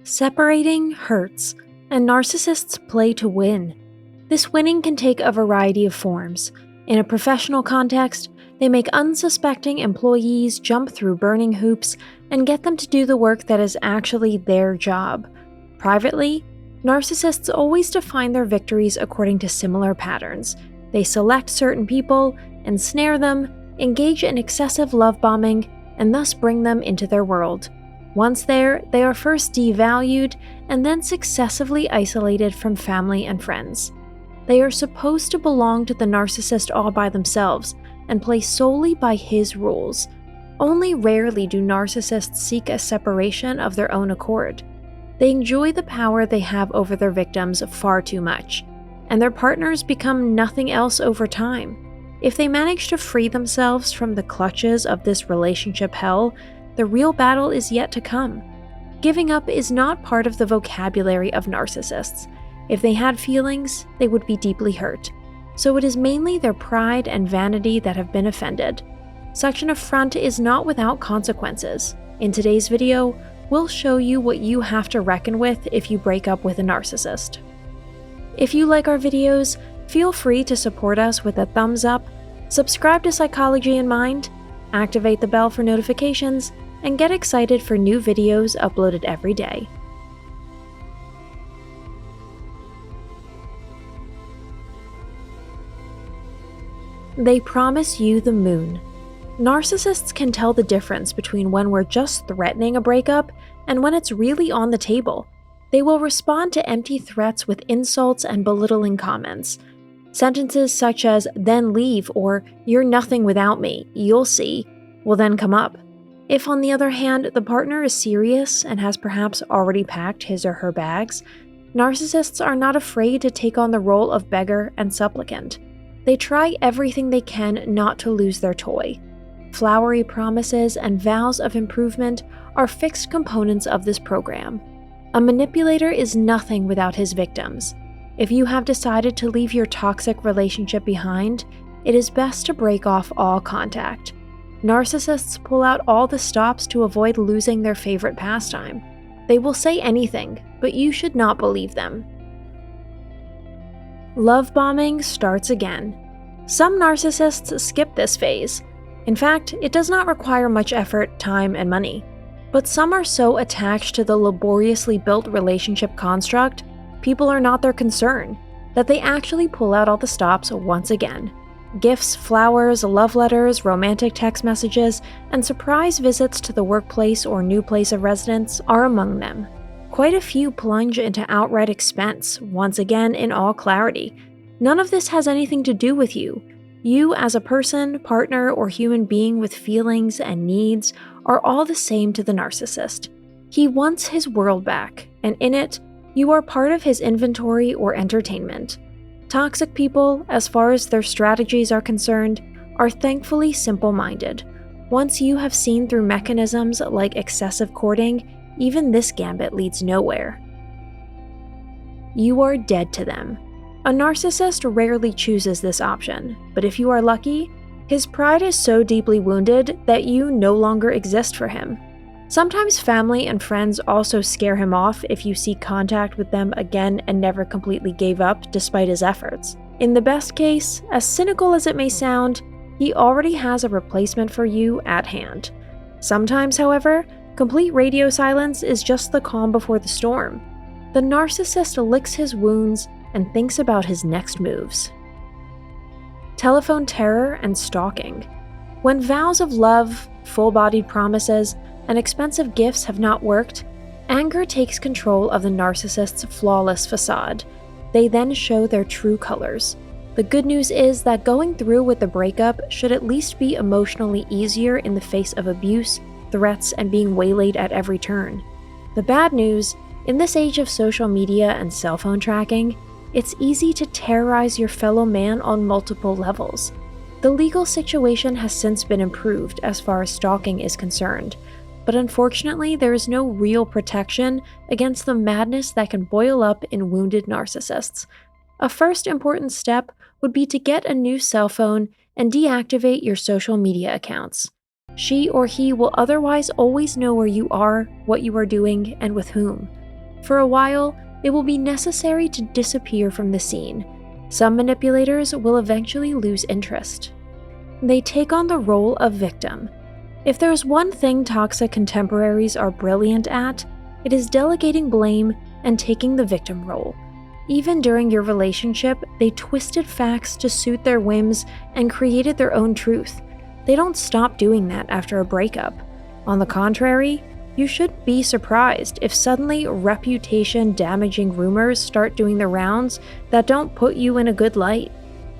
Separating hurts, and narcissists play to win. This winning can take a variety of forms. In a professional context, they make unsuspecting employees jump through burning hoops and get them to do the work that is actually their job. Privately, narcissists always define their victories according to similar patterns. They select certain people, ensnare them, engage in excessive love bombing, and thus bring them into their world. Once there, they are first devalued and then successively isolated from family and friends. They are supposed to belong to the narcissist all by themselves and play solely by his rules. Only rarely do narcissists seek a separation of their own accord. They enjoy the power they have over their victims far too much, and their partners become nothing else over time. If they manage to free themselves from the clutches of this relationship hell, the real battle is yet to come. Giving up is not part of the vocabulary of narcissists. If they had feelings, they would be deeply hurt. So it is mainly their pride and vanity that have been offended. Such an affront is not without consequences. In today's video, we'll show you what you have to reckon with if you break up with a narcissist. If you like our videos, feel free to support us with a thumbs up, subscribe to Psychology in Mind, activate the bell for notifications, and get excited for new videos uploaded every day. They promise you the moon. Narcissists can tell the difference between when we're just threatening a breakup and when it's really on the table. They will respond to empty threats with insults and belittling comments. Sentences such as, "then leave," or "you're nothing without me, you'll see," will then come up. If, on the other hand, the partner is serious and has perhaps already packed his or her bags, narcissists are not afraid to take on the role of beggar and supplicant. They try everything they can not to lose their toy. Flowery promises and vows of improvement are fixed components of this program. A manipulator is nothing without his victims. If you have decided to leave your toxic relationship behind, it is best to break off all contact. Narcissists pull out all the stops to avoid losing their favorite pastime. They will say anything, but you should not believe them. Love bombing starts again. Some narcissists skip this phase. In fact, it does not require much effort, time, and money. But some are so attached to the laboriously built relationship construct, people are not their concern, that they actually pull out all the stops once again. Gifts, flowers, love letters, romantic text messages, and surprise visits to the workplace or new place of residence are among them. Quite a few plunge into outright expense, once again in all clarity. None of this has anything to do with you. You as a person, partner, or human being with feelings and needs are all the same to the narcissist. He wants his world back, and in it, you are part of his inventory or entertainment. Toxic people, as far as their strategies are concerned, are thankfully simple-minded. Once you have seen through mechanisms like excessive courting, even this gambit leads nowhere. You are dead to them. A narcissist rarely chooses this option, but if you are lucky, his pride is so deeply wounded that you no longer exist for him. Sometimes family and friends also scare him off if you seek contact with them again and never completely gave up despite his efforts. In the best case, as cynical as it may sound, he already has a replacement for you at hand. Sometimes, however, complete radio silence is just the calm before the storm. The narcissist licks his wounds and thinks about his next moves. Telephone terror and stalking. When vows of love, full-bodied promises, and expensive gifts have not worked, anger takes control of the narcissist's flawless facade. They then show their true colors. The good news is that going through with the breakup should at least be emotionally easier in the face of abuse, threats, and being waylaid at every turn. The bad news, in this age of social media and cell phone tracking, it's easy to terrorize your fellow man on multiple levels. The legal situation has since been improved as far as stalking is concerned, but unfortunately there is no real protection against the madness that can boil up in wounded narcissists. A first important step would be to get a new cell phone and deactivate your social media accounts. She or he will otherwise always know where you are, what you are doing, and with whom. For a while, it will be necessary to disappear from the scene. Some manipulators will eventually lose interest. They take on the role of victim. If there's one thing toxic contemporaries are brilliant at, it is delegating blame and taking the victim role. Even during your relationship, they twisted facts to suit their whims and created their own truth. They don't stop doing that after a breakup. On the contrary, you shouldn't be surprised if suddenly reputation-damaging rumors start doing the rounds that don't put you in a good light.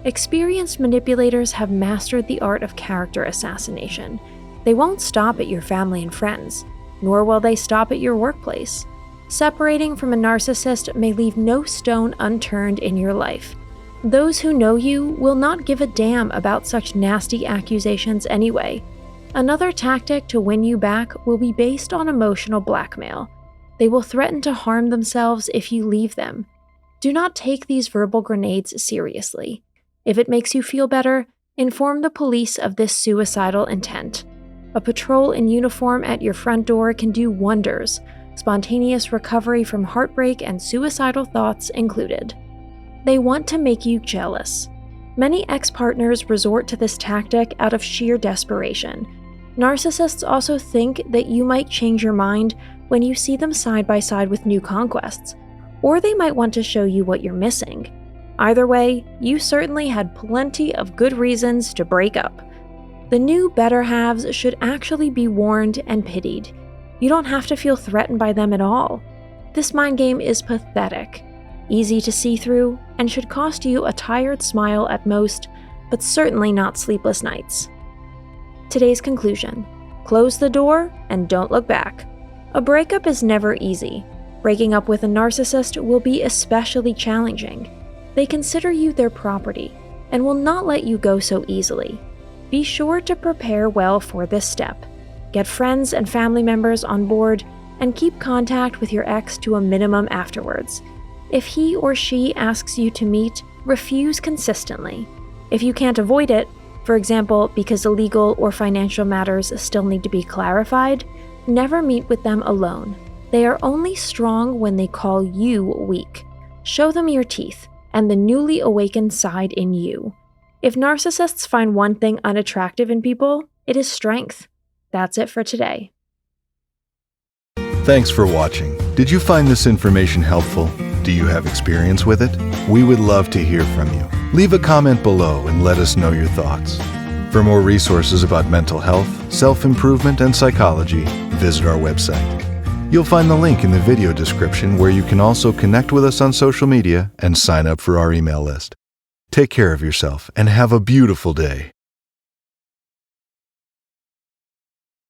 Experienced manipulators have mastered the art of character assassination. They won't stop at your family and friends, nor will they stop at your workplace. Separating from a narcissist may leave no stone unturned in your life. Those who know you will not give a damn about such nasty accusations anyway. Another tactic to win you back will be based on emotional blackmail. They will threaten to harm themselves if you leave them. Do not take these verbal grenades seriously. If it makes you feel better, inform the police of this suicidal intent. A patrol in uniform at your front door can do wonders, spontaneous recovery from heartbreak and suicidal thoughts included. They want to make you jealous. Many ex-partners resort to this tactic out of sheer desperation. Narcissists also think that you might change your mind when you see them side by side with new conquests, or they might want to show you what you're missing. Either way, you certainly had plenty of good reasons to break up. The new better halves should actually be warned and pitied. You don't have to feel threatened by them at all. This mind game is pathetic, easy to see through, and should cost you a tired smile at most, but certainly not sleepless nights. Today's conclusion: close the door and don't look back. A breakup is never easy. Breaking up with a narcissist will be especially challenging. They consider you their property and will not let you go so easily. Be sure to prepare well for this step. Get friends and family members on board and keep contact with your ex to a minimum afterwards. If he or she asks you to meet, refuse consistently. If you can't avoid it, for example, because the legal or financial matters still need to be clarified, never meet with them alone. They are only strong when they call you weak. Show them your teeth and the newly awakened side in you. If narcissists find one thing unattractive in people, it is strength. That's it for today. Thanks for watching. Did you find this information helpful? Do you have experience with it? We would love to hear from you. Leave a comment below and let us know your thoughts. For more resources about mental health, self-improvement, and psychology, visit our website. You'll find the link in the video description where you can also connect with us on social media and sign up for our email list. Take care of yourself and have a beautiful day.